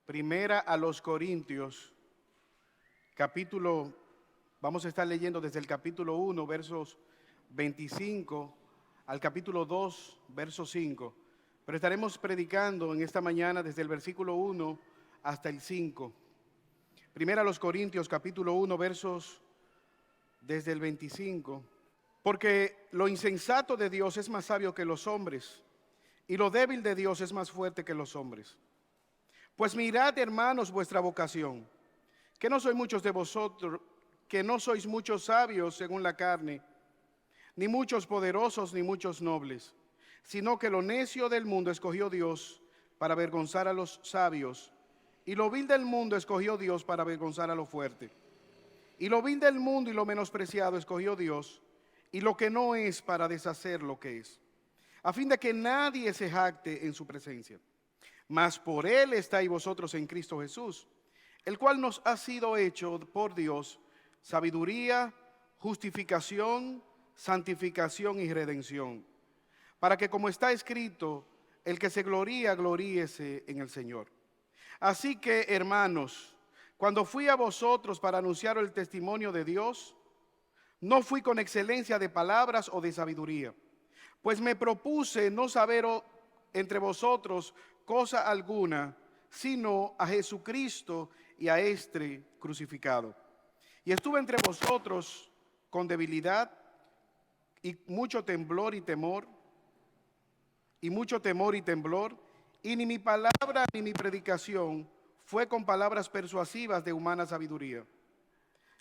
Primera a los Corintios, vamos a estar leyendo desde el capítulo 1, versos 25 al capítulo 2, verso 5. Pero estaremos predicando en esta mañana desde el versículo 1 hasta el 5. Primera a los Corintios, capítulo 1, versos desde el 25. Porque lo insensato de Dios es más sabio que los hombres, y lo débil de Dios es más fuerte que los hombres. Pues mirad, hermanos, vuestra vocación, que no sois muchos de vosotros, que no sois muchos sabios según la carne, ni muchos poderosos, ni muchos nobles, sino que lo necio del mundo escogió Dios para avergonzar a los sabios, y lo vil del mundo escogió Dios para avergonzar a lo fuerte. Y lo vil del mundo y lo menospreciado escogió Dios, y lo que no es para deshacer lo que es, a fin de que nadie se jacte en su presencia. Mas por Él estáis vosotros en Cristo Jesús, el cual nos ha sido hecho por Dios sabiduría, justificación, santificación y redención, para que, como está escrito, el que se gloría, gloríese en el Señor. Así que, hermanos, cuando fui a vosotros para anunciar el testimonio de Dios, no fui con excelencia de palabras o de sabiduría, pues me propuse no saber entre vosotros cosa alguna, sino a Jesucristo y a este crucificado. Y estuve entre vosotros con debilidad y mucho temblor y temor, y ni mi palabra ni mi predicación fue con palabras persuasivas de humana sabiduría,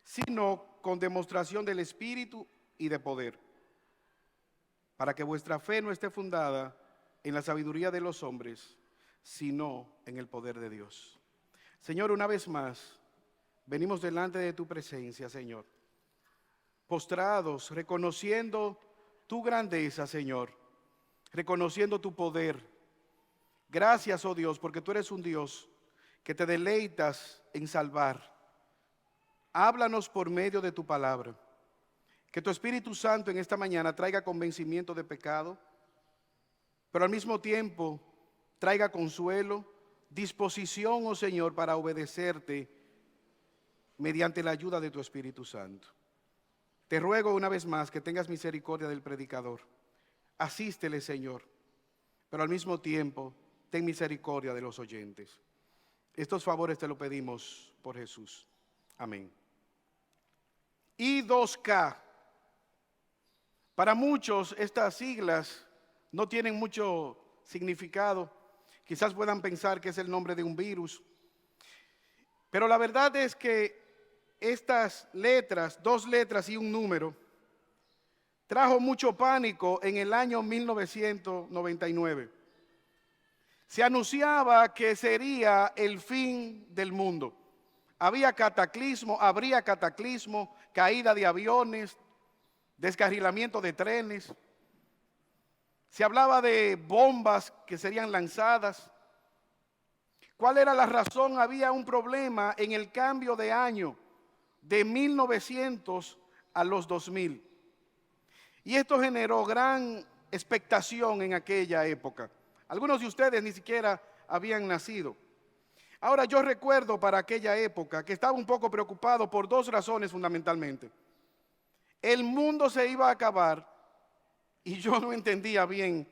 sino con demostración del Espíritu y de poder, para que vuestra fe no esté fundada en la sabiduría de los hombres, sino en el poder de Dios. Señor, una vez más, venimos delante de tu presencia, Señor, postrados, reconociendo tu grandeza, Señor, reconociendo tu poder. Gracias, oh Dios, porque tú eres un Dios que te deleitas en salvar. Háblanos por medio de tu palabra. Que tu Espíritu Santo en esta mañana traiga convencimiento de pecado, pero al mismo tiempo traiga consuelo, disposición, oh Señor, para obedecerte mediante la ayuda de tu Espíritu Santo. Te ruego una vez más que tengas misericordia del predicador. Asístele, Señor, pero al mismo tiempo ten misericordia de los oyentes. Estos favores te lo pedimos por Jesús. Amén. I2K. Para muchos estas siglas no tienen mucho significado. Quizás puedan pensar que es el nombre de un virus. Pero la verdad es que estas letras, 2 letras y un número, trajo mucho pánico en el año 1999. Se anunciaba que sería el fin del mundo. Habría cataclismo, caída de aviones, descarrilamiento de trenes. Se hablaba de bombas que serían lanzadas. ¿Cuál era la razón? Había un problema en el cambio de año de 1900 a los 2000. Y esto generó gran expectación en aquella época. Algunos de ustedes ni siquiera habían nacido. Ahora, yo recuerdo para aquella época que estaba un poco preocupado por 2 razones fundamentalmente. El mundo se iba a acabar y yo no entendía bien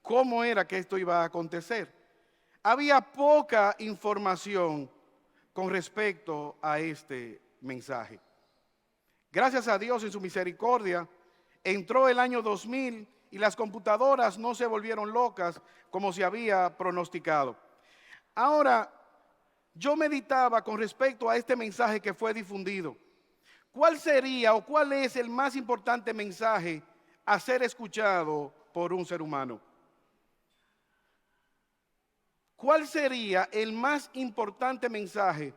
cómo era que esto iba a acontecer. Había poca información con respecto a este mensaje. Gracias a Dios en su misericordia, entró el año 2000 y las computadoras no se volvieron locas como se había pronosticado. Ahora, yo meditaba con respecto a este mensaje que fue difundido. ¿Cuál sería o cuál es el más importante mensaje a ser escuchado por un ser humano? ¿Cuál sería el más importante mensaje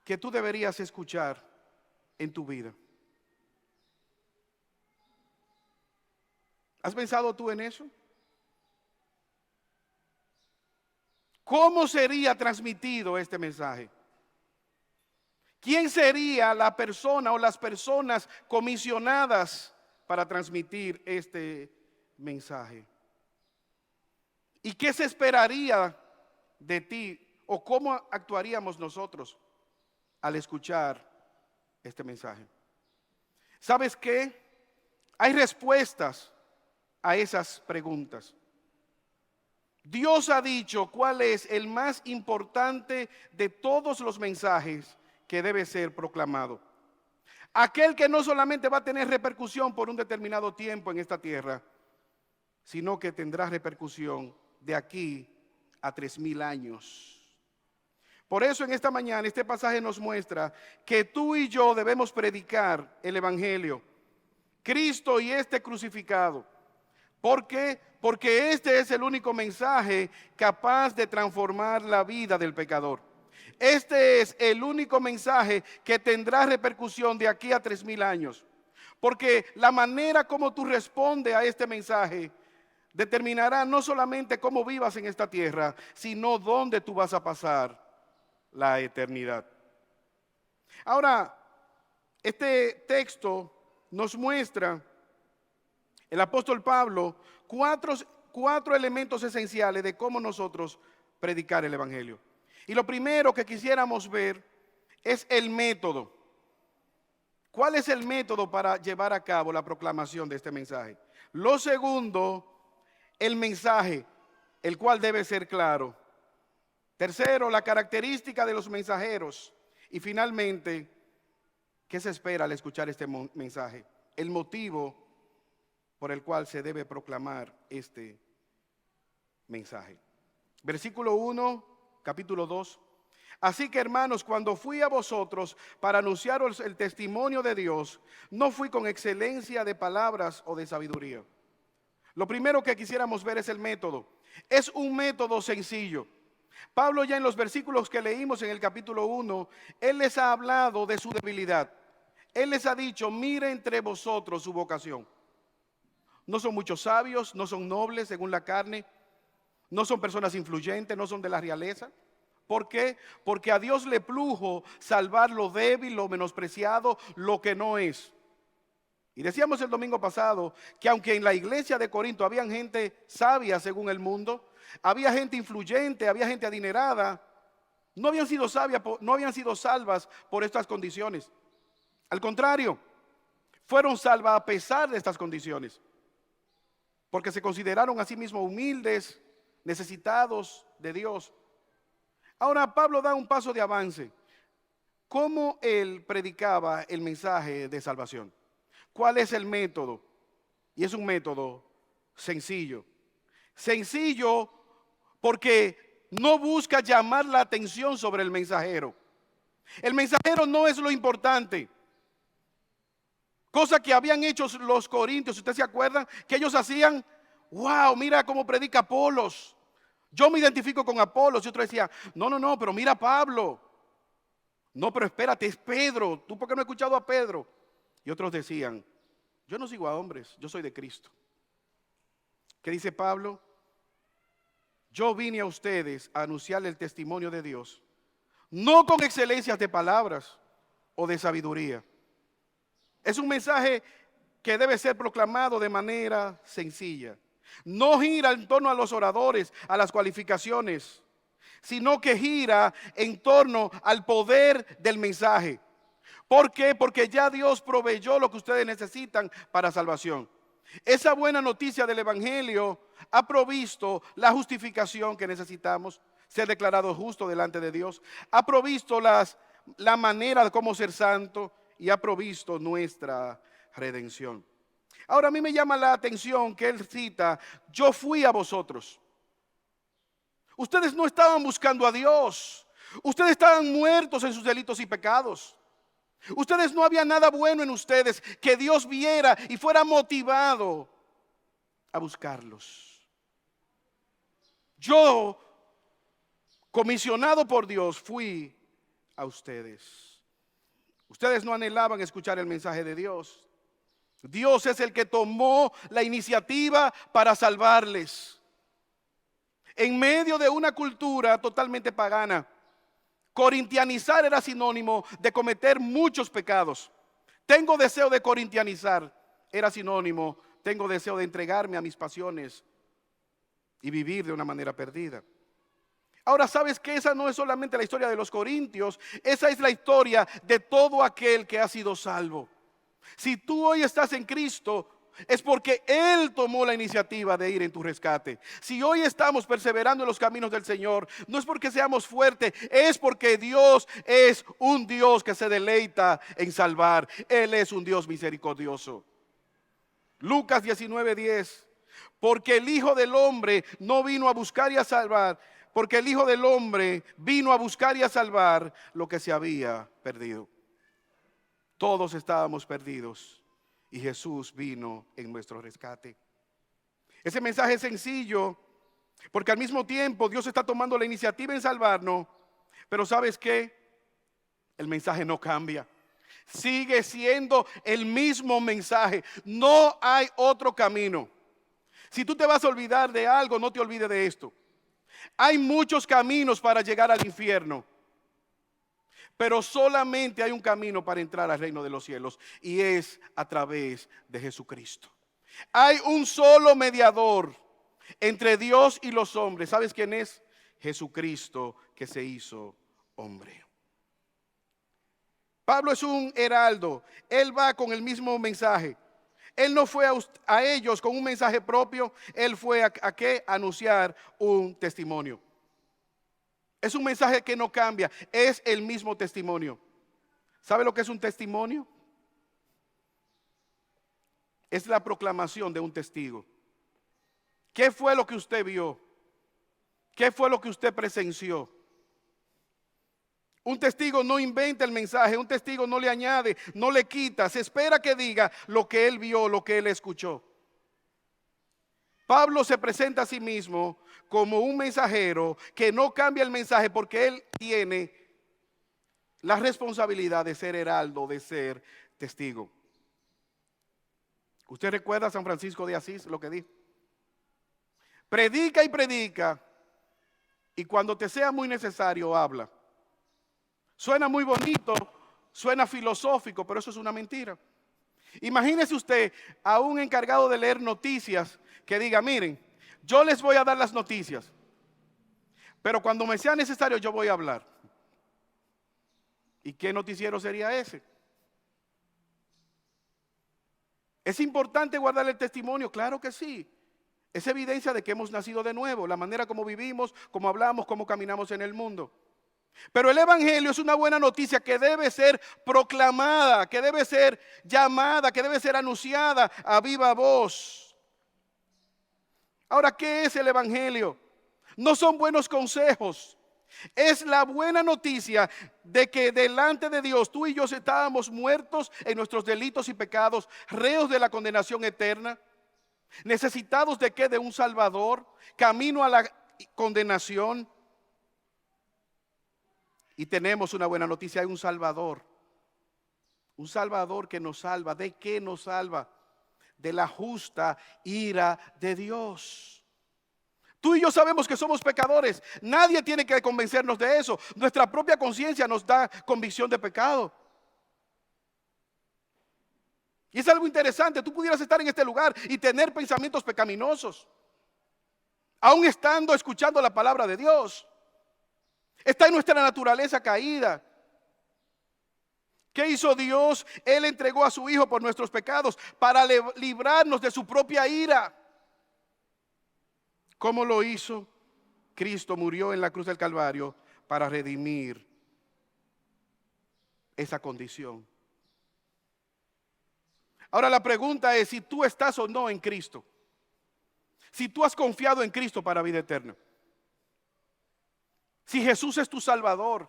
que tú deberías escuchar en tu vida? ¿Has pensado tú en eso? ¿Cómo sería transmitido este mensaje? ¿Quién sería la persona o las personas comisionadas para transmitir este mensaje? ¿Y qué se esperaría de ti o cómo actuaríamos nosotros al escuchar este mensaje? ¿Sabes qué? Hay respuestas a esas preguntas. Dios ha dicho cuál es el más importante de todos los mensajes que debe ser proclamado. Aquel que no solamente va a tener repercusión por un determinado tiempo en esta tierra, sino que tendrá repercusión de aquí a 3000 años. Por eso en esta mañana este pasaje nos muestra que tú y yo debemos predicar el evangelio, Cristo y este crucificado. ¿Por qué? Porque este es el único mensaje capaz de transformar la vida del pecador. Este es el único mensaje que tendrá repercusión de aquí a 3000 años. Porque la manera como tú respondes a este mensaje determinará no solamente cómo vivas en esta tierra, sino dónde tú vas a pasar la eternidad. Ahora, este texto nos muestra, el apóstol Pablo, cuatro elementos esenciales de cómo nosotros predicar el evangelio. Y lo primero que quisiéramos ver es el método. ¿Cuál es el método para llevar a cabo la proclamación de este mensaje? Lo segundo, el mensaje, el cual debe ser claro. Tercero, la característica de los mensajeros. Y finalmente, ¿qué se espera al escuchar este mensaje? El motivo por el cual se debe proclamar este mensaje. Versículo 1, capítulo 2. Así que, hermanos, cuando fui a vosotros para anunciaros el testimonio de Dios, no fui con excelencia de palabras o de sabiduría. Lo primero que quisiéramos ver es el método. Es un método sencillo. Pablo, ya en los versículos que leímos en el capítulo 1, él les ha hablado de su debilidad. Él les ha dicho: mire entre vosotros su vocación. No son muchos sabios, no son nobles según la carne, no son personas influyentes, no son de la realeza. ¿Por qué? Porque a Dios le plujo salvar lo débil, lo menospreciado, lo que no es. Y decíamos el domingo pasado que aunque en la iglesia de Corinto había gente sabia según el mundo, había gente influyente, había gente adinerada, no habían sido salvas por estas condiciones. Al contrario, fueron salvas a pesar de estas condiciones, porque se consideraron a sí mismos humildes, necesitados de Dios. Ahora Pablo da un paso de avance. ¿Cómo él predicaba el mensaje de salvación? ¿Cuál es el método? Y es un método sencillo. Sencillo porque no busca llamar la atención sobre el mensajero. El mensajero no es lo importante. Cosa que habían hecho los corintios, ¿ustedes se acuerdan? Que ellos hacían: wow, mira cómo predica Apolos. Yo me identifico con Apolos. Y otro decía: no, pero mira a Pablo. No, pero espérate, es Pedro. ¿Tú por qué no has escuchado a Pedro? Y otros decían: yo no sigo a hombres, yo soy de Cristo. ¿Qué dice Pablo? Yo vine a ustedes a anunciarle el testimonio de Dios, no con excelencias de palabras o de sabiduría. Es un mensaje que debe ser proclamado de manera sencilla. No gira en torno a los oradores, a las cualificaciones, sino que gira en torno al poder del mensaje. ¿Por qué? Porque ya Dios proveyó lo que ustedes necesitan para salvación. Esa buena noticia del evangelio ha provisto la justificación que necesitamos, ser declarado justo delante de Dios. Ha provisto la manera de cómo ser santo y ha provisto nuestra redención. Ahora a mí me llama la atención que él cita: yo fui a vosotros. Ustedes no estaban buscando a Dios. Ustedes estaban muertos en sus delitos y pecados. Ustedes, no había nada bueno en ustedes que Dios viera y fuera motivado a buscarlos. Yo, comisionado por Dios, fui a ustedes. Ustedes no anhelaban escuchar el mensaje de Dios. Dios es el que tomó la iniciativa para salvarles. En medio de una cultura totalmente pagana, corintianizar era sinónimo de cometer muchos pecados. Tengo deseo de corintianizar era sinónimo: tengo deseo de entregarme a mis pasiones y vivir de una manera perdida. Ahora, ¿sabes que esa no es solamente la historia de los corintios? Esa es la historia de todo aquel que ha sido salvo. Si tú hoy estás en Cristo, es porque Él tomó la iniciativa de ir en tu rescate. Si hoy estamos perseverando en los caminos del Señor, no es porque seamos fuertes, es porque Dios es un Dios que se deleita en salvar. Él es un Dios misericordioso. Lucas 19:10. Porque el Hijo del Hombre no vino a buscar y a salvar, porque el Hijo del Hombre vino a buscar y a salvar lo que se había perdido. Todos estábamos perdidos y Jesús vino en nuestro rescate. Ese mensaje es sencillo porque al mismo tiempo Dios está tomando la iniciativa en salvarnos, pero ¿sabes qué? El mensaje no cambia. Sigue siendo el mismo mensaje. No hay otro camino. Si tú te vas a olvidar de algo, no te olvides de esto. Hay muchos caminos para llegar al infierno, pero solamente hay un camino para entrar al reino de los cielos, y es a través de Jesucristo. Hay un solo mediador entre Dios y los hombres. ¿Sabes quién es? Jesucristo, que se hizo hombre. Pablo es un heraldo. Él va con el mismo mensaje. Él no fue a ellos con un mensaje propio. Él fue a ¿qué? Anunciar un testimonio. Es un mensaje que no cambia. Es el mismo testimonio. ¿Sabe lo que es un testimonio? Es la proclamación de un testigo. ¿Qué fue lo que usted vio? ¿Qué fue lo que usted presenció? Un testigo no inventa el mensaje, un testigo no le añade, no le quita, se espera que diga lo que él vio, lo que él escuchó. Pablo se presenta a sí mismo como un mensajero que no cambia el mensaje porque él tiene la responsabilidad de ser heraldo, de ser testigo. ¿Usted recuerda a San Francisco de Asís lo que dijo? Predica y predica, y cuando te sea muy necesario, habla. Suena muy bonito, suena filosófico, pero eso es una mentira. Imagínese usted a un encargado de leer noticias que diga: miren, yo les voy a dar las noticias, pero cuando me sea necesario yo voy a hablar. ¿Y qué noticiero sería ese? ¿Es importante guardar el testimonio? Claro que sí. Es evidencia de que hemos nacido de nuevo, la manera como vivimos, como hablamos, como caminamos en el mundo. Pero el evangelio es una buena noticia que debe ser proclamada, que debe ser llamada, que debe ser anunciada a viva voz. Ahora, ¿qué es el evangelio? No son buenos consejos. Es la buena noticia de que delante de Dios tú y yo estábamos muertos en nuestros delitos y pecados, reos de la condenación eterna, necesitados de qué? De un Salvador, camino a la condenación. Y tenemos una buena noticia: hay un Salvador que nos salva. ¿De qué nos salva? De la justa ira de Dios. Tú y yo sabemos que somos pecadores. Nadie tiene que convencernos de eso. Nuestra propia conciencia nos da convicción de pecado. Y es algo interesante. Tú pudieras estar en este lugar y tener pensamientos pecaminosos, aún estando escuchando la palabra de Dios. Está en nuestra naturaleza caída. ¿Qué hizo Dios? Él entregó a su Hijo por nuestros pecados para librarnos de su propia ira. ¿Cómo lo hizo? Cristo murió en la cruz del Calvario para redimir esa condición. Ahora la pregunta es si tú estás o no en Cristo. Si tú has confiado en Cristo para vida eterna. Si Jesús es tu Salvador.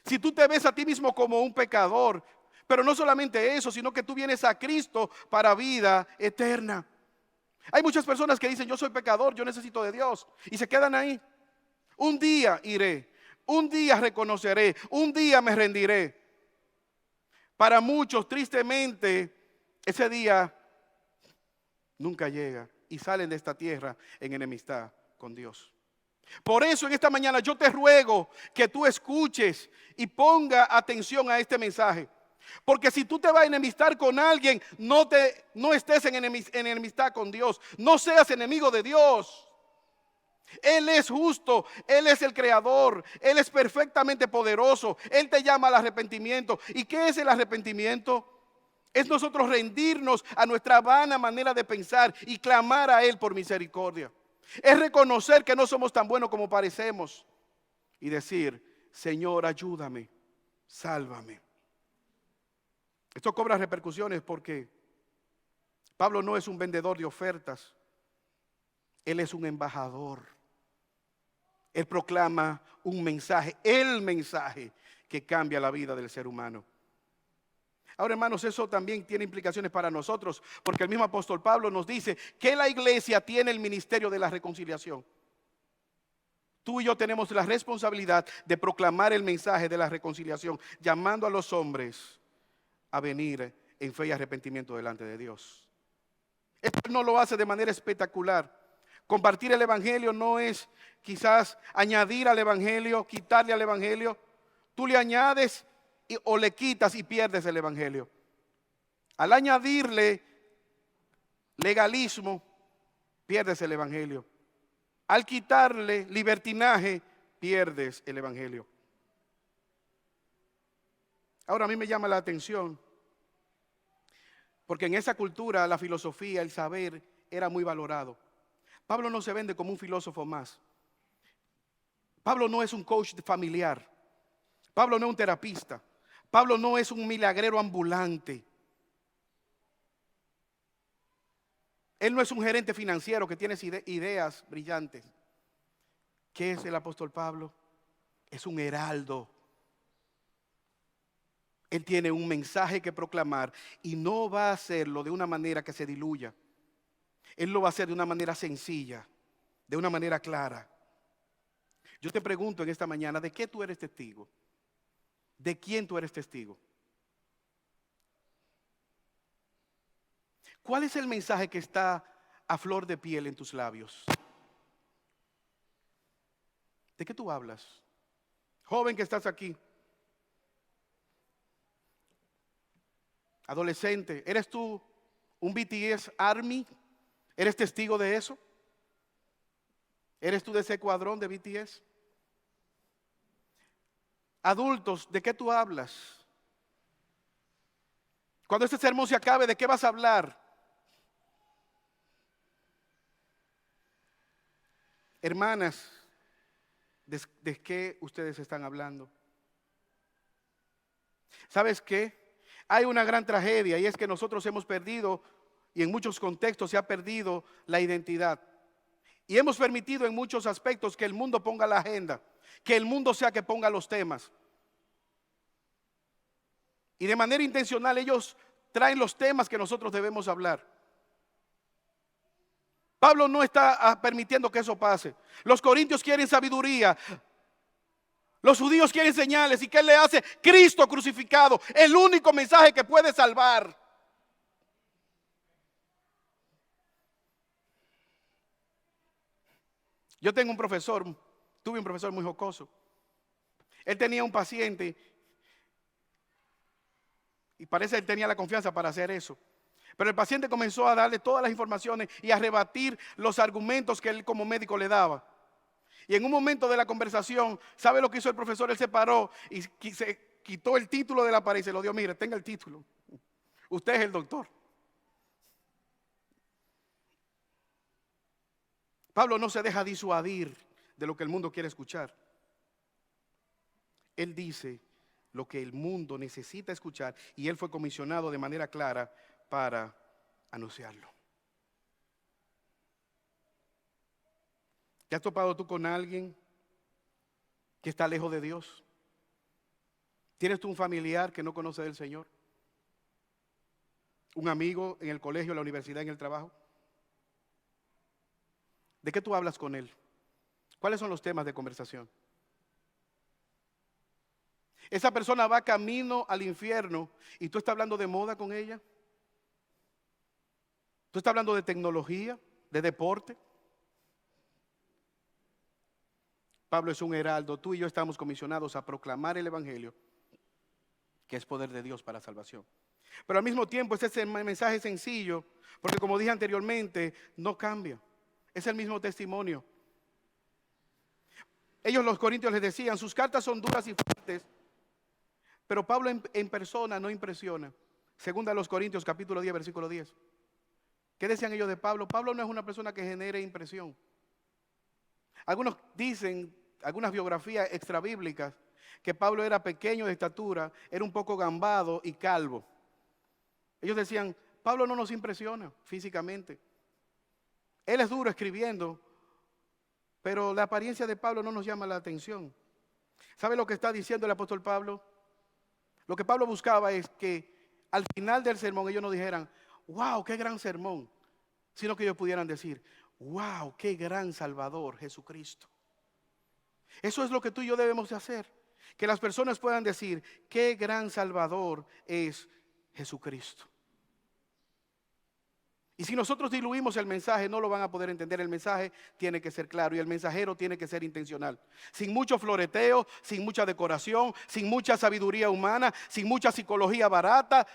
Si tú te ves a ti mismo como un pecador, pero no solamente eso, sino que tú vienes a Cristo para vida eterna. Hay muchas personas que dicen: yo soy pecador, yo necesito de Dios, y se quedan ahí. Un día iré, un día reconoceré, un día me rendiré. Para muchos, tristemente, ese día nunca llega y salen de esta tierra en enemistad con Dios. Por eso en esta mañana yo te ruego que tú escuches y ponga atención a este mensaje. Porque si tú te vas a enemistar con alguien, no estés en enemistad con Dios. No seas enemigo de Dios. Él es justo, Él es el creador, Él es perfectamente poderoso. Él te llama al arrepentimiento. ¿Y qué es el arrepentimiento? Es nosotros rendirnos a nuestra vana manera de pensar y clamar a Él por misericordia. Es reconocer que no somos tan buenos como parecemos y decir: Señor, ayúdame, sálvame. Esto cobra repercusiones porque Pablo no es un vendedor de ofertas, él es un embajador. Él proclama un mensaje, el mensaje que cambia la vida del ser humano. Ahora, hermanos, eso también tiene implicaciones para nosotros, porque el mismo apóstol Pablo nos dice que la iglesia tiene el ministerio de la reconciliación. Tú y yo tenemos la responsabilidad de proclamar el mensaje de la reconciliación, llamando a los hombres a venir en fe y arrepentimiento delante de Dios. Esto no lo hace de manera espectacular. Compartir el evangelio no es quizás añadir al evangelio, quitarle al evangelio. Tú le añades o le quitas y pierdes el evangelio. Al añadirle legalismo, pierdes el evangelio. Al quitarle libertinaje, pierdes el evangelio. Ahora, a mí me llama la atención, porque en esa cultura la filosofía, el saber era muy valorado. Pablo no se vende como un filósofo más. Pablo no es un coach familiar. Pablo no es un terapista. Pablo no es un milagrero ambulante. Él no es un gerente financiero que tiene ideas brillantes. ¿Qué es el apóstol Pablo? Es un heraldo. Él tiene un mensaje que proclamar y no va a hacerlo de una manera que se diluya. Él lo va a hacer de una manera sencilla, de una manera clara. Yo te pregunto en esta mañana, ¿de qué tú eres testigo? ¿De quién tú eres testigo? ¿Cuál es el mensaje que está a flor de piel en tus labios? ¿De qué tú hablas? Joven que estás aquí. Adolescente, ¿eres tú un BTS Army? ¿Eres testigo de eso? ¿Eres tú de ese cuadrón de BTS? Adultos, ¿de qué tú hablas? Cuando este sermón se acabe, ¿de qué vas a hablar? Hermanas, ¿de qué ustedes están hablando? ¿Sabes qué? Hay una gran tragedia y es que nosotros hemos perdido, y en muchos contextos se ha perdido la identidad. Y hemos permitido en muchos aspectos que el mundo ponga la agenda, que el mundo sea que ponga los temas. Y de manera intencional ellos traen los temas que nosotros debemos hablar. Pablo no está permitiendo que eso pase. Los corintios quieren sabiduría. Los judíos quieren señales. ¿Y qué le hace? Cristo crucificado, el único mensaje que puede salvar. Yo tengo un profesor, tuve un profesor muy jocoso. Él tenía un paciente y parece que él tenía la confianza para hacer eso. Pero el paciente comenzó a darle todas las informaciones y a rebatir los argumentos que él como médico le daba. Y en un momento de la conversación, ¿sabe lo que hizo el profesor? Él se paró y se quitó el título de la pared y se lo dio. Mire, tenga el título. Usted es el doctor. Pablo no se deja disuadir de lo que el mundo quiere escuchar. Él dice lo que el mundo necesita escuchar y él fue comisionado de manera clara para anunciarlo. ¿Te has topado tú con alguien que está lejos de Dios? ¿Tienes tú un familiar que no conoce del Señor? ¿Un amigo en el colegio, en la universidad, en el trabajo? ¿De qué tú hablas con él? ¿Cuáles son los temas de conversación? Esa persona va camino al infierno y tú estás hablando de moda con ella. Tú estás hablando de tecnología, de deporte. Pablo es un heraldo. Tú y yo estamos comisionados a proclamar el evangelio, que es poder de Dios para salvación. Pero al mismo tiempo ese mensaje sencillo, porque como dije anteriormente, no cambia. Es el mismo testimonio. Ellos, los corintios, les decían, sus cartas son duras y fuertes, pero Pablo en persona no impresiona. Segunda a los Corintios, capítulo 10, versículo 10. ¿Qué decían ellos de Pablo? Pablo no es una persona que genere impresión. Algunos dicen, algunas biografías extrabíblicas, que Pablo era pequeño de estatura, era un poco gambado y calvo. Ellos decían, Pablo no nos impresiona físicamente. Él es duro escribiendo, pero la apariencia de Pablo no nos llama la atención. ¿Sabe lo que está diciendo el apóstol Pablo? Lo que Pablo buscaba es que al final del sermón ellos no dijeran, wow, qué gran sermón, sino que ellos pudieran decir, wow, qué gran Salvador, Jesucristo. Eso es lo que tú y yo debemos de hacer, que las personas puedan decir, qué gran Salvador es Jesucristo. Y si nosotros diluimos el mensaje, no lo van a poder entender. El mensaje tiene que ser claro y el mensajero tiene que ser intencional. Sin mucho floreteo, sin mucha decoración, sin mucha sabiduría humana, sin mucha psicología barata.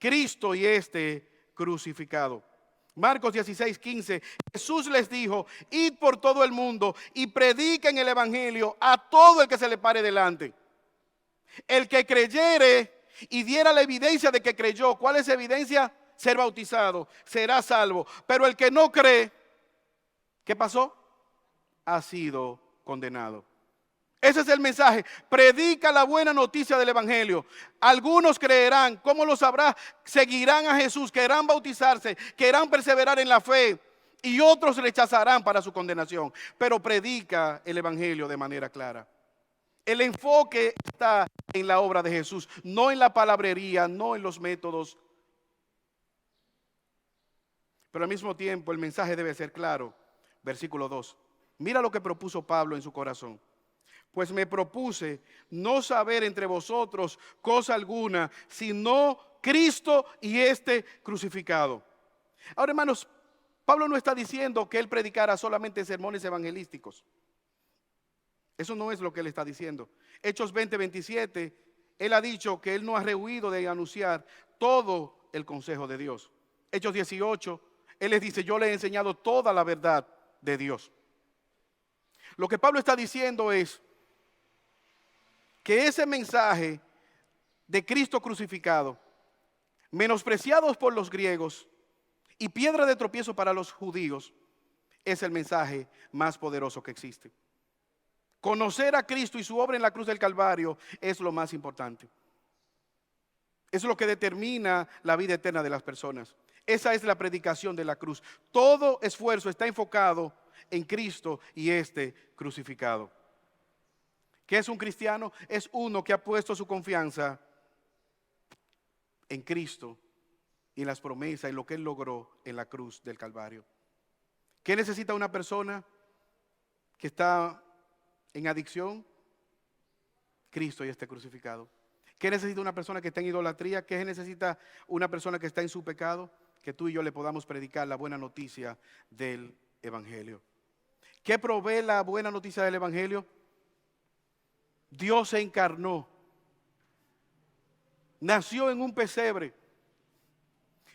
Cristo y crucificado. Marcos 16, 15. Jesús les dijo, id por todo el mundo y prediquen el evangelio a todo el que se le pare delante. El que creyere y diera la evidencia de que creyó. ¿Cuál es evidencia? Ser bautizado, será salvo. Pero el que no cree, ¿qué pasó? Ha sido condenado. Ese es el mensaje. Predica la buena noticia del evangelio. Algunos creerán. ¿Cómo lo sabrás? Seguirán a Jesús, querrán bautizarse, querrán perseverar en la fe. Y otros rechazarán para su condenación. Pero predica el evangelio de manera clara. El enfoque está en la obra de Jesús, no en la palabrería, no en los métodos. Pero al mismo tiempo el mensaje debe ser claro. Versículo 2. Mira lo que propuso Pablo en su corazón. Pues me propuse no saber entre vosotros cosa alguna, sino Cristo y crucificado. Ahora, hermanos, Pablo no está diciendo que él predicara solamente sermones evangelísticos. Eso no es lo que él está diciendo. Hechos 20, 27, él ha dicho que él no ha rehuido de anunciar todo el consejo de Dios. Hechos 18, él les dice, yo le he enseñado toda la verdad de Dios. Lo que Pablo está diciendo es que ese mensaje de Cristo crucificado, menospreciados por los griegos y piedra de tropiezo para los judíos, es el mensaje más poderoso que existe. Conocer a Cristo y su obra en la cruz del Calvario es lo más importante. Es lo que determina la vida eterna de las personas. Esa es la predicación de la cruz. Todo esfuerzo está enfocado en Cristo y crucificado. ¿Qué es un cristiano? Es uno que ha puesto su confianza en Cristo y en las promesas y lo que Él logró en la cruz del Calvario. ¿Qué necesita una persona que está en adicción? Cristo y crucificado. ¿Qué necesita una persona que está en idolatría? ¿Qué necesita una persona que está en su pecado? Que tú y yo le podamos predicar la buena noticia del evangelio. ¿Qué provee la buena noticia del evangelio? Dios se encarnó. Nació en un pesebre.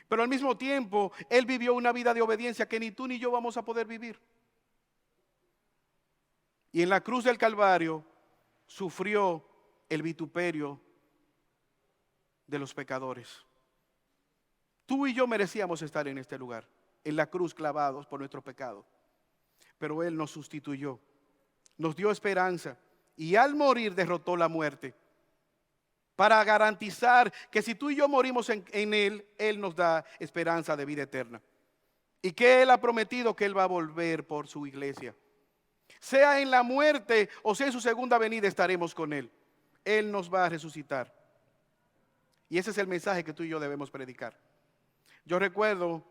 Pero al mismo tiempo, Él vivió una vida de obediencia que ni tú ni yo vamos a poder vivir. Y en la cruz del Calvario sufrió el vituperio de los pecadores. Tú y yo merecíamos estar en este lugar, en la cruz clavados por nuestro pecado. Pero Él nos sustituyó, nos dio esperanza y al morir derrotó la muerte. Para garantizar que si tú y yo morimos en Él, Él nos da esperanza de vida eterna. Y que Él ha prometido que Él va a volver por su iglesia. Sea en la muerte o sea en su segunda venida, estaremos con Él. Él nos va a resucitar. Y ese es el mensaje que tú y yo debemos predicar. Yo recuerdo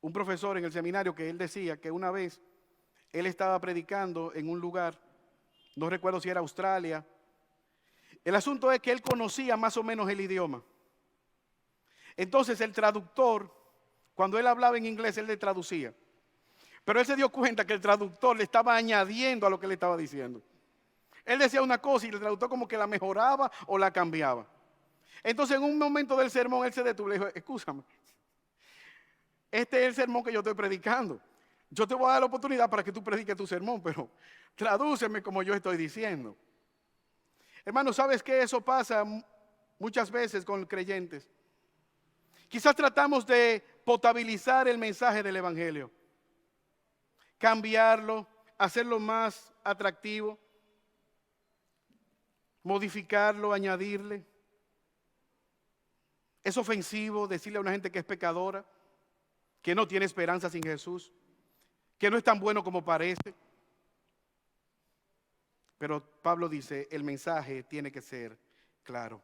un profesor en el seminario que él decía que una vez él estaba predicando en un lugar, no recuerdo si era Australia. El asunto es que él conocía más o menos el idioma. Entonces el traductor, cuando él hablaba en inglés, él le traducía. Pero él se dio cuenta que el traductor le estaba añadiendo a lo que le estaba diciendo. Él decía una cosa y el traductor como que la mejoraba o la cambiaba. Entonces en un momento del sermón él se detuvo y le dijo, escúchame, este es el sermón que yo estoy predicando. Yo te voy a dar la oportunidad para que tú prediques tu sermón, pero tradúceme como yo estoy diciendo. Hermano, ¿sabes qué? Eso pasa muchas veces con creyentes. Quizás tratamos de potabilizar el mensaje del evangelio, cambiarlo, hacerlo más atractivo, modificarlo, añadirle. Es ofensivo decirle a una gente que es pecadora, que no tiene esperanza sin Jesús, que no es tan bueno como parece. Pero Pablo dice, el mensaje tiene que ser claro.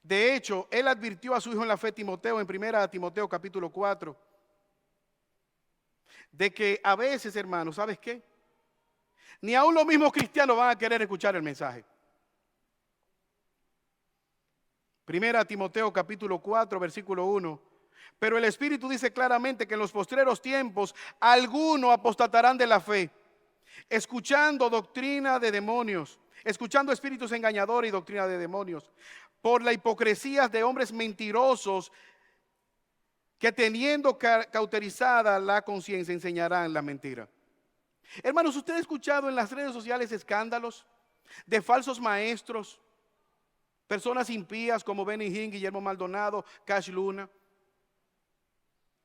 De hecho, él advirtió a su hijo en la fe Timoteo, en 1 Timoteo capítulo 4, de que a veces, hermanos, ¿sabes qué? Ni aún los mismos cristianos van a querer escuchar el mensaje. 1 Timoteo capítulo 4, versículo 1. Pero el Espíritu dice claramente que en los postreros tiempos algunos apostatarán de la fe, escuchando doctrina de demonios, escuchando espíritus engañadores y doctrina de demonios, por la hipocresía de hombres mentirosos que teniendo cauterizada la conciencia enseñarán la mentira. Hermanos, ¿usted ha escuchado en las redes sociales escándalos de falsos maestros, personas impías como Benny Hinn, Guillermo Maldonado, Cash Luna?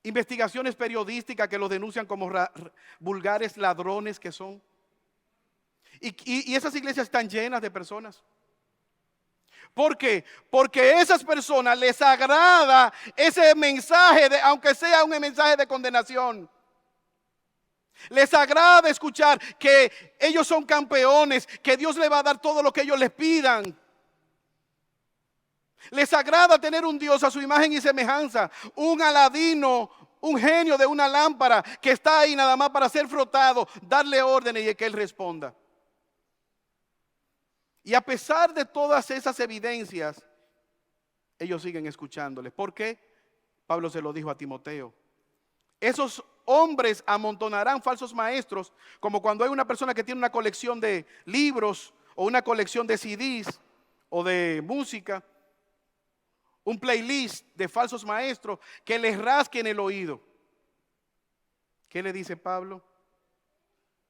Investigaciones periodísticas que los denuncian como vulgares ladrones que son. Y esas iglesias están llenas de personas. ¿Por qué? Porque a esas personas les agrada ese mensaje, aunque sea un mensaje de condenación. Les agrada escuchar que ellos son campeones, que Dios les va a dar todo lo que ellos les pidan. Les agrada tener un Dios a su imagen y semejanza, un Aladino, un genio de una lámpara que está ahí nada más para ser frotado, darle órdenes y que Él responda. Y a pesar de todas esas evidencias, ellos siguen escuchándoles. ¿Por qué? Pablo se lo dijo a Timoteo. Esos hombres amontonarán falsos maestros, como cuando hay una persona que tiene una colección de libros o una colección de CDs o de música, un playlist de falsos maestros que les rasquen el oído. ¿Qué le dice Pablo?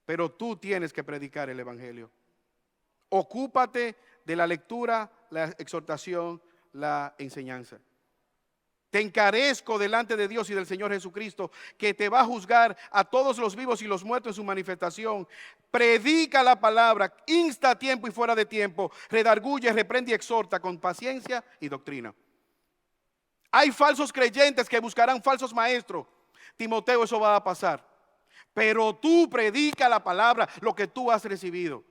Pero tú tienes que predicar el evangelio. Ocúpate de la lectura, la exhortación, la enseñanza. Te encarezco delante de Dios y del Señor Jesucristo, que te va a juzgar a todos los vivos y los muertos en su manifestación. Predica la palabra, insta a tiempo y fuera de tiempo, redarguye, reprende y exhorta con paciencia y doctrina. Hay falsos creyentes que buscarán falsos maestros. Timoteo, eso va a pasar. Pero tú predica la palabra, lo que tú has recibido.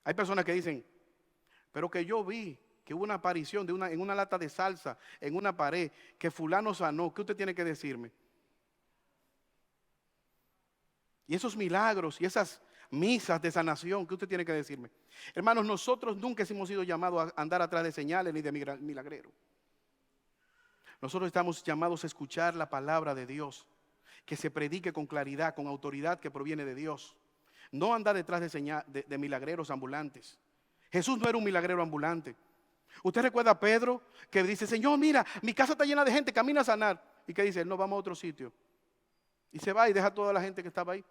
Hay personas que dicen, pero que yo vi que hubo una aparición en una lata de salsa, en una pared, que fulano sanó. ¿Qué usted tiene que decirme? Y esos milagros y esas misas de sanación, ¿qué usted tiene que decirme? Hermanos, nosotros nunca hemos sido llamados a andar atrás de señales ni de milagreros. Nosotros estamos llamados a escuchar la palabra de Dios, que se predique con claridad, con autoridad que proviene de Dios. No andar detrás de milagreros ambulantes. Jesús no era un milagrero ambulante. Usted recuerda a Pedro que dice, Señor, mira, mi casa está llena de gente, camina a sanar. ¿Y qué dice? No, vamos a otro sitio. Y se va y deja a toda la gente que estaba ahí.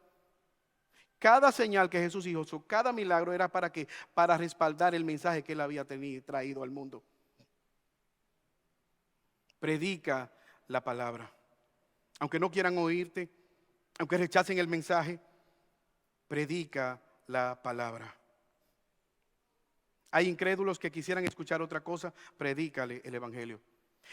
Cada señal que Jesús hizo, cada milagro era para qué? Para respaldar el mensaje que él había traído al mundo. Predica la palabra. Aunque no quieran oírte, aunque rechacen el mensaje, predica la palabra. Hay incrédulos que quisieran escuchar otra cosa, predícale el evangelio.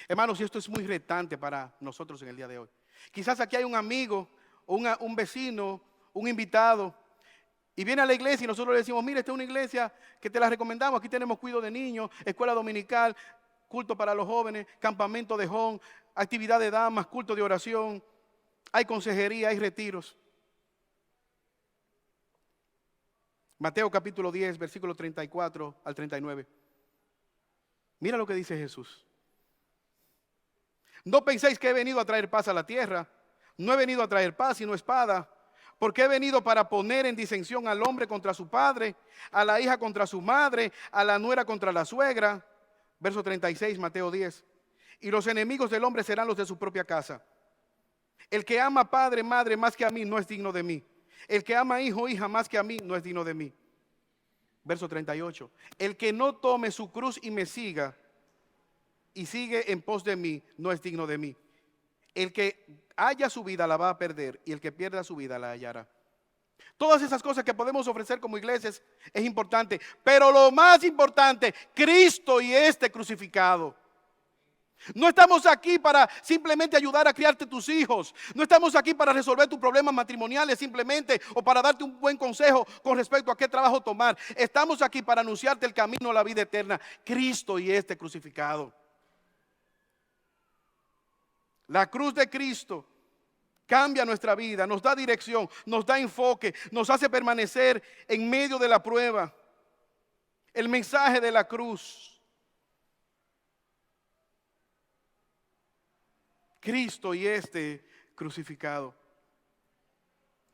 Hermanos, y esto es muy retante para nosotros en el día de hoy. Quizás aquí hay un amigo, un vecino, un invitado, y viene a la iglesia y nosotros le decimos, mira, esta es una iglesia que te la recomendamos, aquí tenemos cuidado de niños, escuela dominical, culto para los jóvenes, campamento de home, actividad de damas, culto de oración, hay consejería, hay retiros. Mateo capítulo 10, versículo 34 al 39. Mira lo que dice Jesús. No penséis que he venido a traer paz a la tierra. No he venido a traer paz sino espada. Porque he venido para poner en disensión al hombre contra su padre, a la hija contra su madre, a la nuera contra la suegra. Verso 36, Mateo 10. Y los enemigos del hombre serán los de su propia casa. El que ama padre, madre más que a mí no es digno de mí. El que ama hijo, hija más que a mí no es digno de mí. Verso 38. El que no tome su cruz y me siga y sigue en pos de mí no es digno de mí. El que haya su vida la va a perder y el que pierda su vida la hallará. Todas esas cosas que podemos ofrecer como iglesias es importante, pero lo más importante, Cristo y este crucificado. No estamos aquí para simplemente ayudar a criarte tus hijos. No estamos aquí para resolver tus problemas matrimoniales simplemente o para darte un buen consejo con respecto a qué trabajo tomar. Estamos aquí para anunciarte el camino a la vida eterna, Cristo y este crucificado. La cruz de Cristo cambia nuestra vida, nos da dirección, nos da enfoque, nos hace permanecer en medio de la prueba. El mensaje de la cruz. Cristo y este crucificado.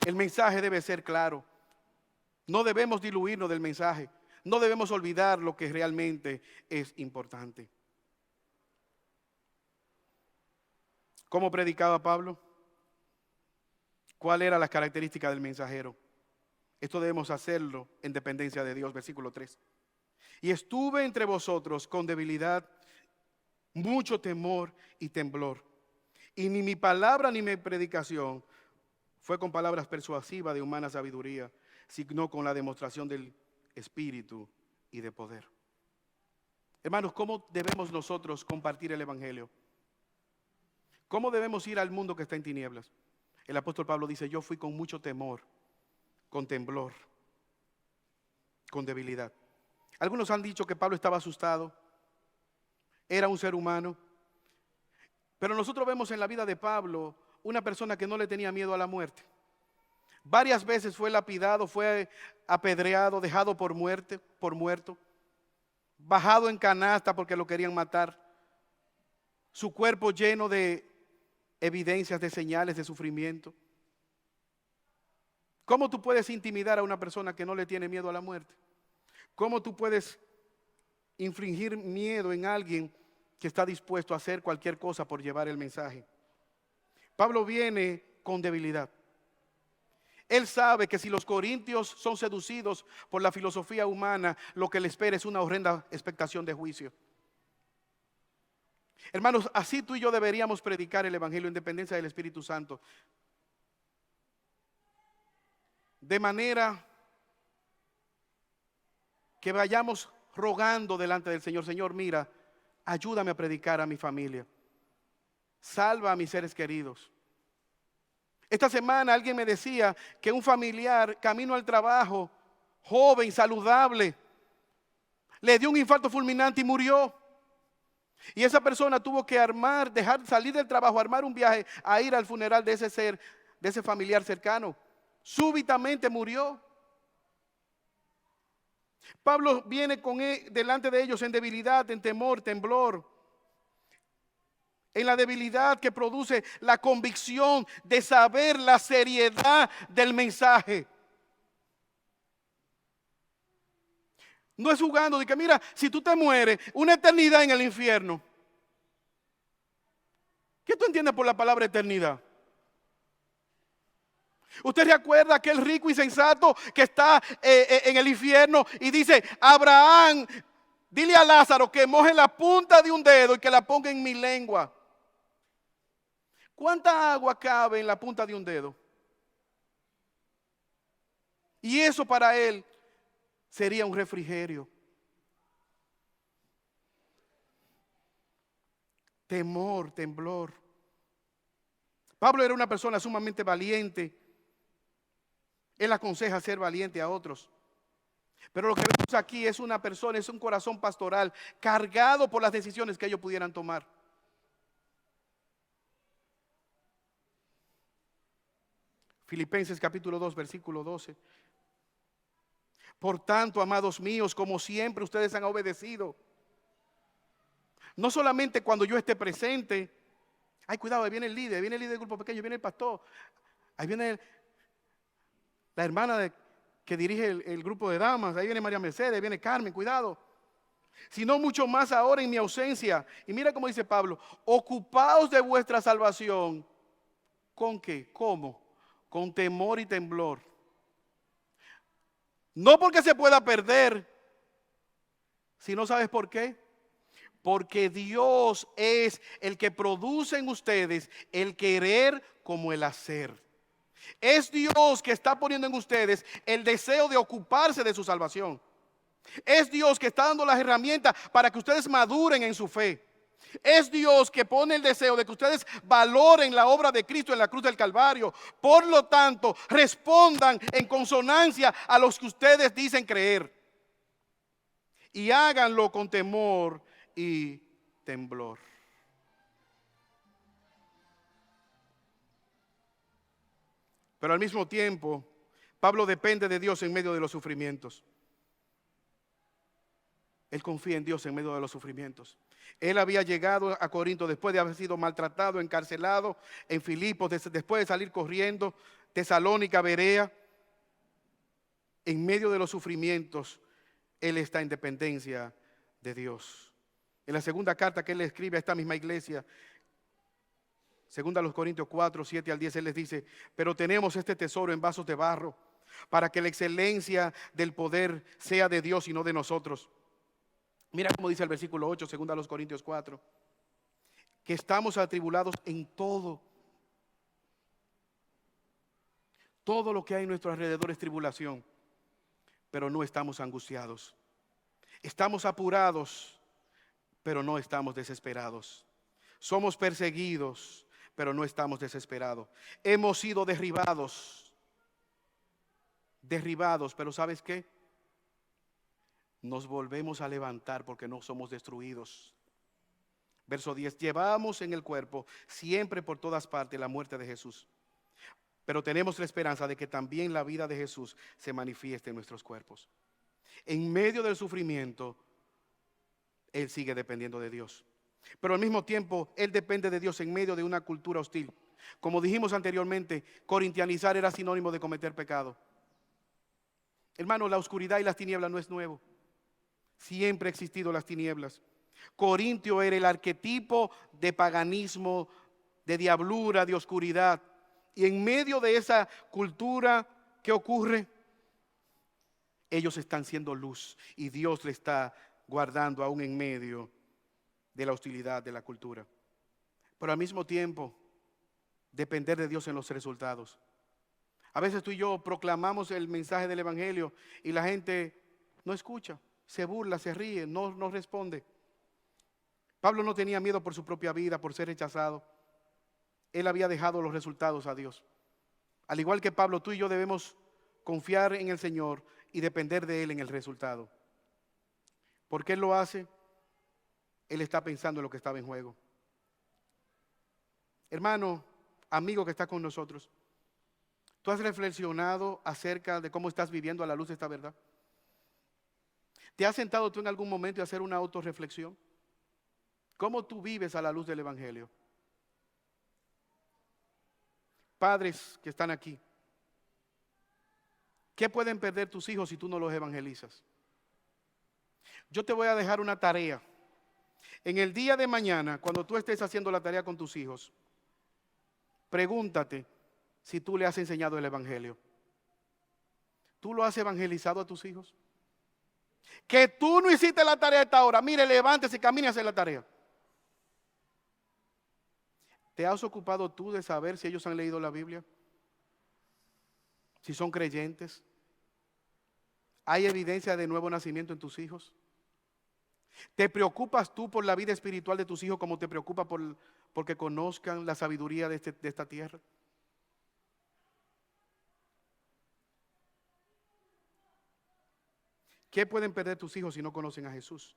El mensaje debe ser claro. No debemos diluirnos del mensaje. No debemos olvidar lo que realmente es importante. ¿Cómo predicaba Pablo? ¿Cuál era la característica del mensajero? Esto debemos hacerlo en dependencia de Dios, versículo 3. Y estuve entre vosotros con debilidad, mucho temor y temblor. Y ni mi palabra ni mi predicación fue con palabras persuasivas de humana sabiduría, sino con la demostración del Espíritu y de poder. Hermanos, ¿cómo debemos nosotros compartir el Evangelio? ¿Cómo debemos ir al mundo que está en tinieblas? El apóstol Pablo dice, yo fui con mucho temor, con temblor, con debilidad. Algunos han dicho que Pablo estaba asustado, era un ser humano. Pero nosotros vemos en la vida de Pablo una persona que no le tenía miedo a la muerte. Varias veces fue lapidado, fue apedreado, dejado por muerto, bajado en canasta porque lo querían matar. Su cuerpo lleno de evidencias, de señales de sufrimiento. ¿Cómo tú puedes intimidar a una persona que no le tiene miedo a la muerte? ¿Cómo tú puedes infligir miedo en alguien que está dispuesto a hacer cualquier cosa por llevar el mensaje? Pablo viene con debilidad. Él sabe que si los corintios son seducidos por la filosofía humana, lo que le espera es una horrenda expectación de juicio. Hermanos, así tú y yo deberíamos predicar el Evangelio en dependencia del Espíritu Santo. De manera que vayamos rogando delante del Señor, Señor, mira, ayúdame a predicar a mi familia. Salva a mis seres queridos. Esta semana alguien me decía que un familiar camino al trabajo, joven, saludable, le dio un infarto fulminante y murió. Y esa persona tuvo que dejar salir del trabajo, armar un viaje a ir al funeral de ese familiar cercano. Súbitamente murió. Pablo viene delante de ellos en debilidad, en temor, temblor. En la debilidad que produce la convicción de saber la seriedad del mensaje. No es jugando de que mira, si tú te mueres, una eternidad en el infierno. ¿Qué tú entiendes por la palabra eternidad? ¿Usted recuerda aquel rico y sensato que está en el infierno y dice, Abraham, dile a Lázaro que moje la punta de un dedo y que la ponga en mi lengua? ¿Cuánta agua cabe en la punta de un dedo? Y eso para él sería un refrigerio. Temor, temblor. Pablo era una persona sumamente valiente. Él aconseja ser valiente a otros. Pero lo que vemos aquí es una persona, es un corazón pastoral cargado por las decisiones que ellos pudieran tomar. Filipenses capítulo 2, versículo 12. Por tanto, amados míos, como siempre ustedes han obedecido. No solamente cuando yo esté presente. Ay, cuidado, ahí viene el líder del grupo pequeño, viene el pastor. Ahí viene la hermana que dirige el grupo de damas. Ahí viene María Mercedes, ahí viene Carmen, cuidado. Sino mucho más ahora en mi ausencia. Y mira cómo dice Pablo, ocupaos de vuestra salvación ¿Con qué? ¿Cómo? Con temor y temblor. No porque se pueda perder, sino ¿sabes por qué? Porque Dios es el que produce en ustedes el querer como el hacer. Es Dios que está poniendo en ustedes el deseo de ocuparse de su salvación. Es Dios que está dando las herramientas para que ustedes maduren en su fe. Es Dios que pone el deseo de que ustedes valoren la obra de Cristo en la cruz del Calvario. Por lo tanto, respondan en consonancia a los que ustedes dicen creer. Y háganlo con temor y temblor. Pero al mismo tiempo, Pablo depende de Dios en medio de los sufrimientos. Él confía en Dios en medio de los sufrimientos. Él había llegado a Corinto después de haber sido maltratado, encarcelado en Filipos, después de salir corriendo, Tesalónica, Berea. En medio de los sufrimientos, él está en dependencia de Dios. En la segunda carta que él le escribe a esta misma iglesia, segunda a los Corintios 4, 7 al 10, él les dice: pero tenemos este tesoro en vasos de barro, para que la excelencia del poder sea de Dios y no de nosotros. Mira cómo dice el versículo 8, segunda a los Corintios 4, que estamos atribulados en todo. Todo lo que hay a nuestro alrededor es tribulación, pero no estamos angustiados. Estamos apurados, pero no estamos desesperados. Somos perseguidos, pero no estamos desesperados. Hemos sido derribados, pero ¿sabes qué? Nos volvemos a levantar porque no somos destruidos. Verso 10, llevamos en el cuerpo siempre por todas partes la muerte de Jesús, pero tenemos la esperanza de que también la vida de Jesús se manifieste en nuestros cuerpos. En medio del sufrimiento, él sigue dependiendo de Dios. Pero al mismo tiempo, él depende de Dios en medio de una cultura hostil. Como dijimos anteriormente, corintianizar era sinónimo de cometer pecado. Hermano, la oscuridad y las tinieblas no es nuevo. Siempre ha existido las tinieblas. Corintio era el arquetipo de paganismo, de diablura, de oscuridad. Y en medio de esa cultura, ¿qué ocurre? Ellos están siendo luz y Dios le está guardando aún en medio de la hostilidad de la cultura. Pero al mismo tiempo, depender de Dios en los resultados. A veces tú y yo proclamamos el mensaje del evangelio y la gente no escucha, se burla, se ríe, no responde. Pablo no tenía miedo por su propia vida, por ser rechazado. Él había dejado los resultados a Dios. Al igual que Pablo, tú y yo debemos confiar en el Señor y depender de Él en el resultado. ¿Por qué Él lo hace? Él está pensando en lo que estaba en juego. Hermano, amigo que está con nosotros, ¿tú has reflexionado acerca de cómo estás viviendo a la luz de esta verdad? ¿Te has sentado tú en algún momento a hacer una autorreflexión? ¿Cómo tú vives a la luz del evangelio? Padres que están aquí, ¿qué pueden perder tus hijos si tú no los evangelizas? Yo te voy a dejar una tarea. En el día de mañana, cuando tú estés haciendo la tarea con tus hijos, pregúntate si tú le has enseñado el evangelio. ¿Tú lo has evangelizado a tus hijos? Que tú no hiciste la tarea a esta hora. Mire, levántese y camine a hacer la tarea. ¿Te has ocupado tú de saber si ellos han leído la Biblia? Si son creyentes. ¿Hay evidencia de nuevo nacimiento en tus hijos? ¿Te preocupas tú por la vida espiritual de tus hijos como te preocupa porque conozcan la sabiduría de esta tierra? ¿Qué pueden perder tus hijos si no conocen a Jesús?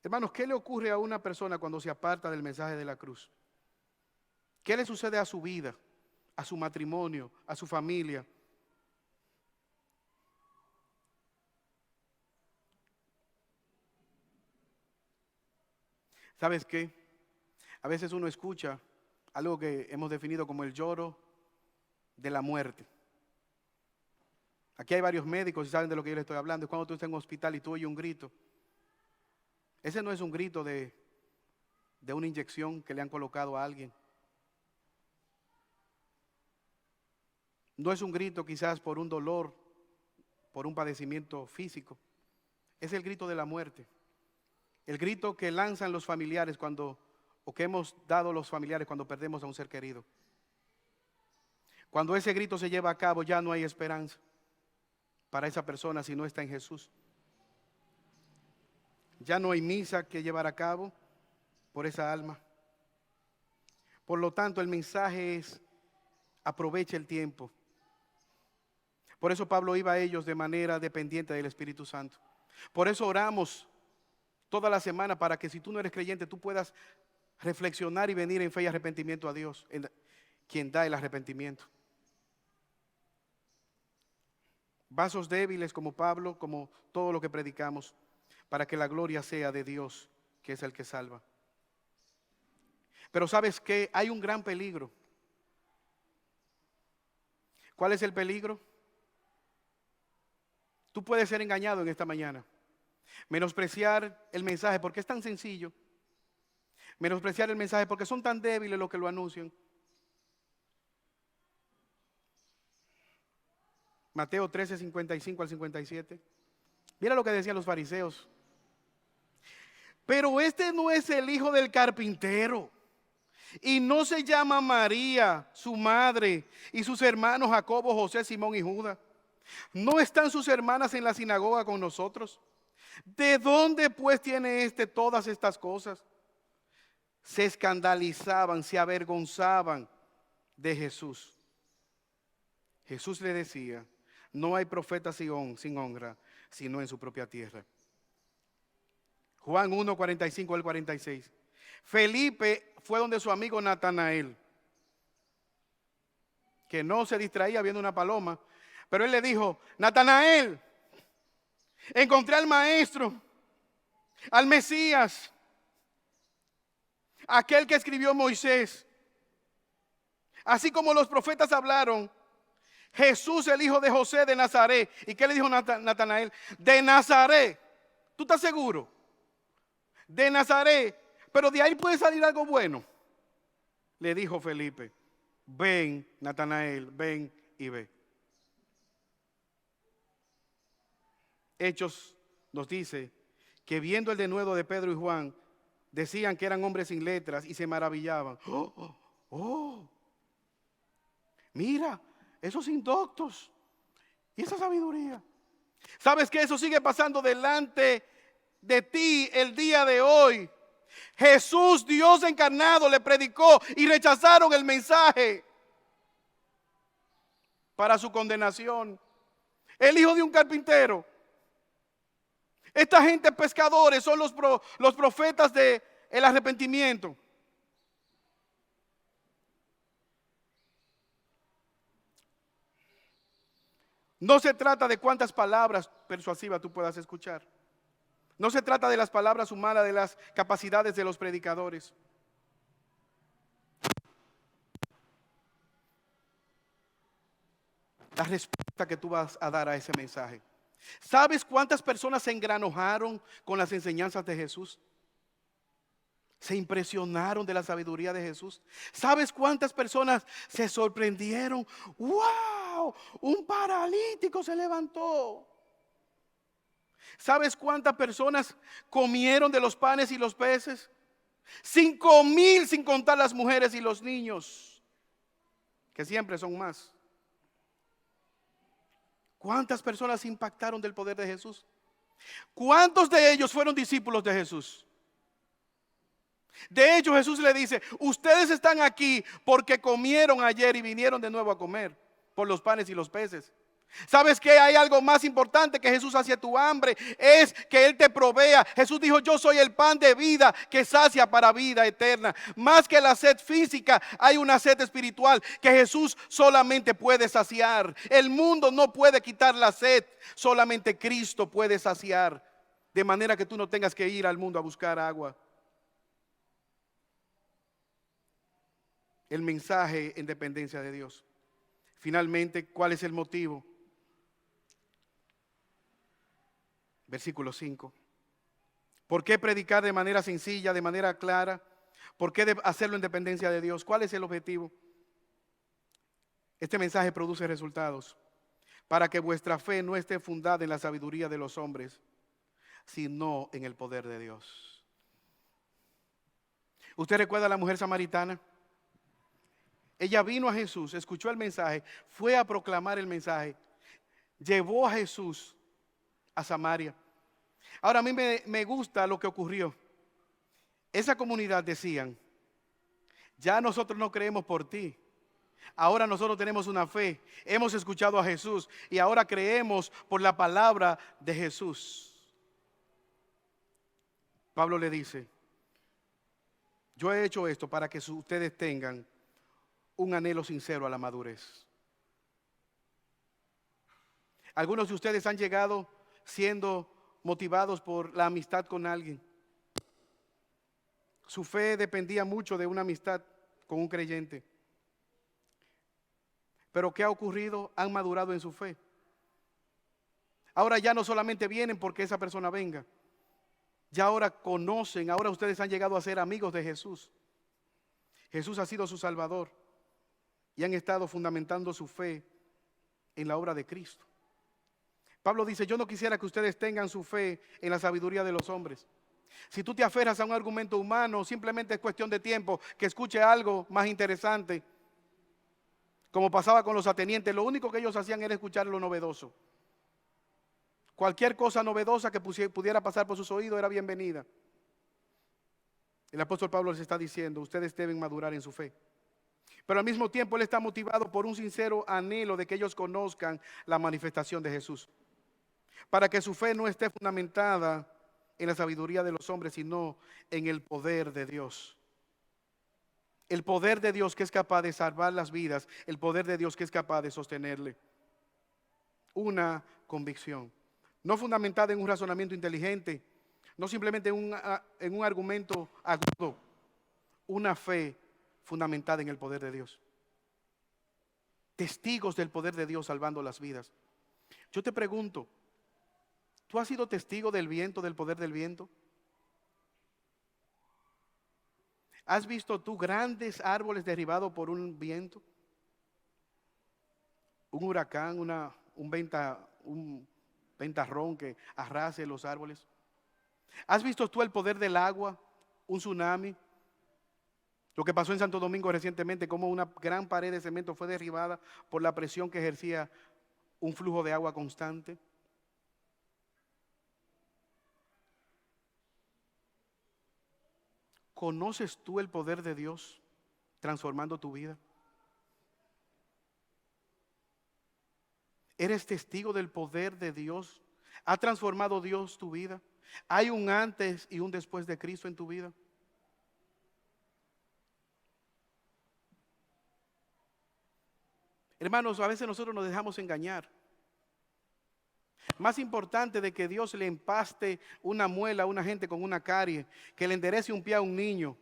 Hermanos, ¿qué le ocurre a una persona cuando se aparta del mensaje de la cruz? ¿Qué le sucede a su vida, a su matrimonio, a su familia? ¿Sabes qué? A veces uno escucha algo que hemos definido como el lloro de la muerte. Aquí hay varios médicos y saben de lo que yo les estoy hablando. Es cuando tú estás en un hospital y tú oyes un grito. Ese no es un grito de una inyección que le han colocado a alguien. No es un grito quizás por un dolor, por un padecimiento físico. Es el grito de la muerte. El grito que lanzan los familiares o que hemos dado los familiares cuando perdemos a un ser querido. Cuando ese grito se lleva a cabo, ya no hay esperanza para esa persona si no está en Jesús. Ya no hay misa que llevar a cabo por esa alma. Por lo tanto, el mensaje es: aproveche el tiempo. Por eso Pablo iba a ellos de manera dependiente del Espíritu Santo. Por eso oramos toda la semana para que, si tú no eres creyente, tú puedas reflexionar y venir en fe y arrepentimiento a Dios, quien da el arrepentimiento. Vasos débiles como Pablo, como todo lo que predicamos, para que la gloria sea de Dios, que es el que salva. Pero ¿sabes qué? Hay un gran peligro. ¿Cuál es el peligro? Tú puedes ser engañado en esta mañana. Menospreciar el mensaje porque es tan sencillo. Menospreciar el mensaje porque son tan débiles los que lo anuncian. Mateo 13, 55 al 57. Mira lo que decían los fariseos. Pero este no es el hijo del carpintero, y no se llama María, su madre, y sus hermanos Jacobo, José, Simón y Judas. ¿No están sus hermanas en la sinagoga con nosotros? ¿De dónde pues tiene todas estas cosas? Se escandalizaban, se avergonzaban de Jesús. Jesús le decía: no hay profeta sin honra, sino en su propia tierra. Juan 1, 45 al 46. Felipe fue donde su amigo Natanael, que no se distraía viendo una paloma, pero él le dijo: Natanael, encontré al maestro, al Mesías, aquel que escribió Moisés. Así como los profetas hablaron, Jesús, el hijo de José de Nazaret. ¿Y qué le dijo Natanael? De Nazaret. ¿Tú estás seguro? De Nazaret. Pero de ahí puede salir algo bueno. Le dijo Felipe: ven, Natanael, ven y ve. Hechos nos dice que, viendo el denuedo de Pedro y Juan, decían que eran hombres sin letras y se maravillaban. Mira, esos indoctos y esa sabiduría. ¿Sabes que eso sigue pasando delante de ti el día de hoy? Jesús, Dios encarnado, le predicó y rechazaron el mensaje para su condenación. El hijo de un carpintero. Esta gente pescadores son los profetas del arrepentimiento. No se trata de cuántas palabras persuasivas tú puedas escuchar. No se trata de las palabras humanas, de las capacidades de los predicadores. La respuesta que tú vas a dar a ese mensaje. ¿Sabes cuántas personas se engranojaron con las enseñanzas de Jesús? Se impresionaron de la sabiduría de Jesús. ¿Sabes cuántas personas se sorprendieron? ¡Wow! Un paralítico se levantó. ¿Sabes cuántas personas comieron de los panes y los peces? 5,000, sin contar las mujeres y los niños, que siempre son más. ¿Cuántas personas impactaron del poder de Jesús? ¿Cuántos de ellos fueron discípulos de Jesús? De hecho, Jesús le dice: ustedes están aquí porque comieron ayer y vinieron de nuevo a comer por los panes y los peces. ¿Sabes qué? Hay algo más importante que Jesús hacia tu hambre, es que Él te provea. Jesús dijo: yo soy el pan de vida que sacia para vida eterna. Más que la sed física, hay una sed espiritual que Jesús solamente puede saciar. El mundo no puede quitar la sed, solamente Cristo puede saciar. De manera que tú no tengas que ir al mundo a buscar agua. El mensaje en dependencia de Dios. Finalmente, ¿cuál es el motivo? Versículo 5. ¿Por qué predicar de manera sencilla, de manera clara? ¿Por qué hacerlo en dependencia de Dios? ¿Cuál es el objetivo? Este mensaje produce resultados para que vuestra fe no esté fundada en la sabiduría de los hombres, sino en el poder de Dios. ¿Usted recuerda a la mujer samaritana? Ella vino a Jesús, escuchó el mensaje, fue a proclamar el mensaje, llevó a Jesús a Samaria. Ahora a mí me gusta lo que ocurrió. Esa comunidad decían: ya nosotros no creemos por ti. Ahora nosotros tenemos una fe, hemos escuchado a Jesús y ahora creemos por la palabra de Jesús. Pablo le dice: yo he hecho esto para que ustedes tengan un anhelo sincero a la madurez. Algunos de ustedes han llegado siendo motivados por la amistad con alguien. Su fe dependía mucho de una amistad con un creyente. Pero ¿qué ha ocurrido? Han madurado en su fe. Ahora ya no solamente vienen porque esa persona venga. Ya ahora conocen, ahora ustedes han llegado a ser amigos de Jesús. Jesús ha sido su Salvador y han estado fundamentando su fe en la obra de Cristo. Pablo dice: yo no quisiera que ustedes tengan su fe en la sabiduría de los hombres. Si tú te aferras a un argumento humano, simplemente es cuestión de tiempo que escuche algo más interesante. Como pasaba con los atenienses, lo único que ellos hacían era escuchar lo novedoso. Cualquier cosa novedosa que pudiera pasar por sus oídos era bienvenida. El apóstol Pablo les está diciendo: ustedes deben madurar en su fe. Pero al mismo tiempo él está motivado por un sincero anhelo de que ellos conozcan la manifestación de Jesús, para que su fe no esté fundamentada en la sabiduría de los hombres, sino en el poder de Dios. El poder de Dios que es capaz de salvar las vidas, el poder de Dios que es capaz de sostenerle. Una convicción, no fundamentada en un razonamiento inteligente, no simplemente en un argumento agudo, una fe fundamentada en el poder de Dios. Testigos del poder de Dios salvando las vidas. Yo te pregunto, ¿tú has sido testigo del viento, del poder del viento? ¿Has visto tú grandes árboles derribados por un viento? Un huracán, un ventarrón que arrase los árboles. ¿Has visto tú el poder del agua? Un tsunami. Lo que pasó en Santo Domingo recientemente, como una gran pared de cemento fue derribada por la presión que ejercía un flujo de agua constante. ¿Conoces tú el poder de Dios transformando tu vida? ¿Eres testigo del poder de Dios? ¿Ha transformado Dios tu vida? ¿Hay un antes y un después de Cristo en tu vida? Hermanos, a veces nosotros nos dejamos engañar. Más importante de que Dios le empaste una muela a una gente con una carie, que le enderece un pie a un niño,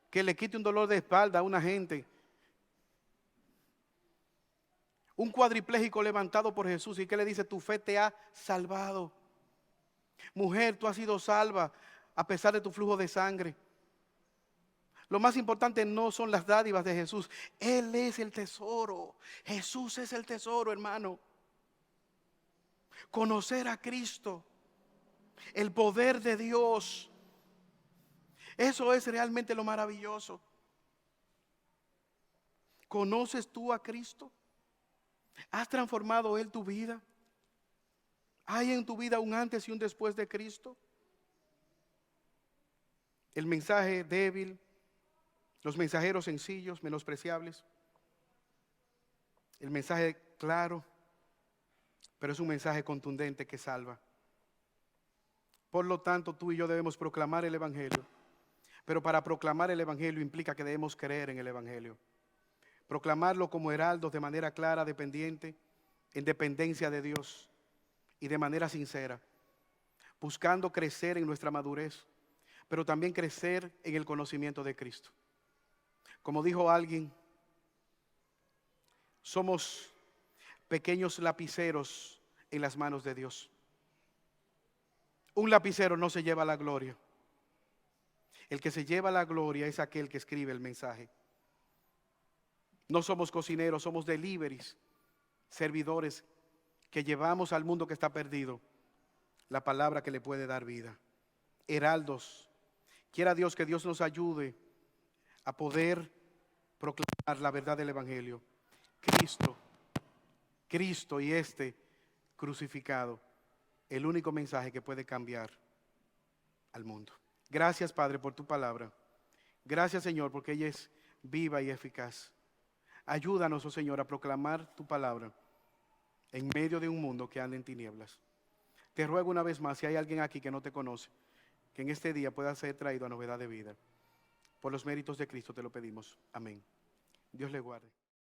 que le quite un dolor de espalda a una gente. Un cuadripléjico levantado por Jesús y que le dice: tu fe te ha salvado. Mujer, tú has sido salva a pesar de tu flujo de sangre. Lo más importante no son las dádivas de Jesús. Él es el tesoro. Jesús es el tesoro, hermano. Conocer a Cristo, el poder de Dios, eso es realmente lo maravilloso. ¿Conoces tú a Cristo? ¿Has transformado Él tu vida? ¿Hay en tu vida un antes y un después de Cristo? El mensaje débil, los mensajeros sencillos, menospreciables. El mensaje claro, pero es un mensaje contundente que salva. Por lo tanto, tú y yo debemos proclamar el Evangelio. Pero para proclamar el Evangelio implica que debemos creer en el Evangelio. Proclamarlo como heraldos de manera clara, dependiente, en dependencia de Dios y de manera sincera. Buscando crecer en nuestra madurez, pero también crecer en el conocimiento de Cristo. Como dijo alguien, somos pequeños lapiceros en las manos de Dios. Un lapicero no se lleva la gloria. El que se lleva la gloria es aquel que escribe el mensaje. No somos cocineros, somos deliveries, servidores que llevamos al mundo que está perdido la palabra que le puede dar vida. Heraldos. Quiera Dios que Dios nos ayude a poder proclamar la verdad del Evangelio. Cristo y este crucificado, el único mensaje que puede cambiar al mundo. Gracias, Padre, por tu palabra. Gracias, Señor, porque ella es viva y eficaz. Ayúdanos, oh Señor, a proclamar tu palabra en medio de un mundo que anda en tinieblas. Te ruego una vez más, si hay alguien aquí que no te conoce, que en este día pueda ser traído a novedad de vida. Por los méritos de Cristo te lo pedimos. Amén. Dios le guarde.